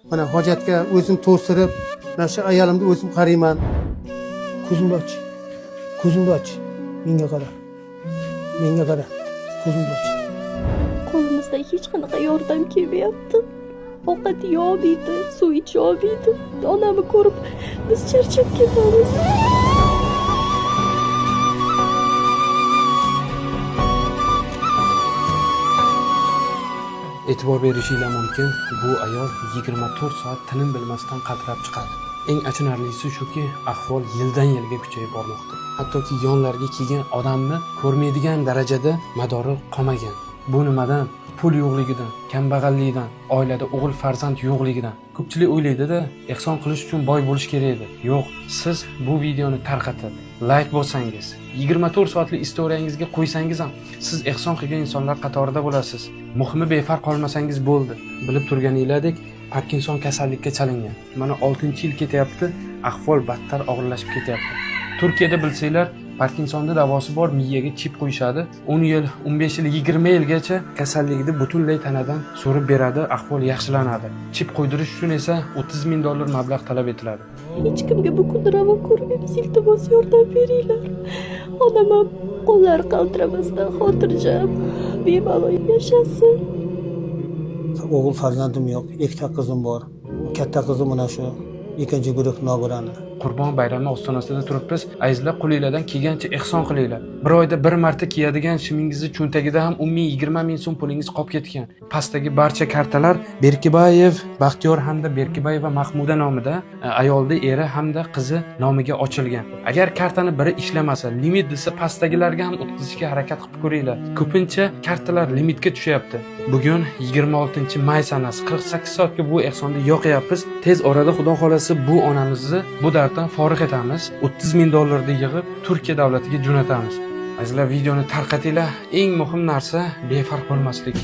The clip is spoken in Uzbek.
Mana hojatga o'zim to'stirib, mana shu ayolimni o'zim qarayman. Ko'zimni och. Ko'zimni och. Menga qara. Menga qara. Ko'zimni och. Qo'limizdan hech qanaqa yordam kelmayapti. Ovqat yeyolmaydi, suv icholmaydi. Onamni ko'rib biz charchab ketamiz. E'tibor berishingiz mumkin, bu ayol 24 soat tinim bilmasdan qaltirab chiqadi. Eng achinarlisi shuki, ahvol yildan yilga kuchayib bormoqda. Hattoki yonlarga kelgan odamni ko'rmaydigan darajada madori qolmagan. Bu nimadan? Pul yo'qligidan, kambag'allikdan, oilada o'g'il farzand yo'qligidan. Ko'pchilik o'ylaydi-da, ehson qilish uchun boy bo'lish kerak edi. Yo'q, siz bu videoni tarqatib, like bo'lsangiz, 24 soatlik istoriyangizga qo'ysangiz ham siz ehson qilgan insonlar qatorida bo'lasiz. Muhimi befarq qolmasangiz bo'ldi. Bilib turganingizdek, Parkinson kasallikka chalingan. Mana 6-yil ketyapti, ahvol battar og'irlashib ketyapti. Turkiyada bilsanglar, Parkinsonda davosi bor, miyaga chip qo'yishadi. 10 yil, 15 yil, 20 yilgacha kasallikni butunlay tanadan so'rib beradi, ahvol yaxshilanadi. Chip qo'ydirish uchun esa $30,000 mablag' talab etiladi. Hech kimga bu kunni ravo ko'rmaymiz, iltimos yordam beringlar. Onam ham qo'llari qaltiramasdan xotirjam, bemalol yashasin. O'g'il farzandim yo'q, ikkita qizim bor. Katta qizim mana shu, ikkinchi guruh nogirani. Qurbon bayrami ostonasida turibmiz. Azizlar, qo'linglardan kelgancha ehson qilinglar. Bir oyda bir marta kiyadigan shimingizni cho'ntagida ham 10,000-20 ming so'm pulingiz qolib ketgan. Pastdagi barcha kartalar Berkibayev, Baxtiyor hamda Berkibayeva Mahmuda nomida ayolning eri hamda qizi nomiga ochilgan. Agar kartani biri ishlamasa, limit desa pastdagilarga ham o'tkazishga harakat qilib ko'ringlar. Ko'pincha kartalar limitga tushyapti. Bugun 26-may sanasi, 48 soatga bu ehsonni yo'qyapmiz. Tez orada xudo xolasa bu onamizni bu darddan forig' etamiz. $30,000 yig'ib Turkiya davlatiga jo'natamiz. Azizlar, videoni tarqatinglar. Eng muhim narsa befarq bo'lmaslik.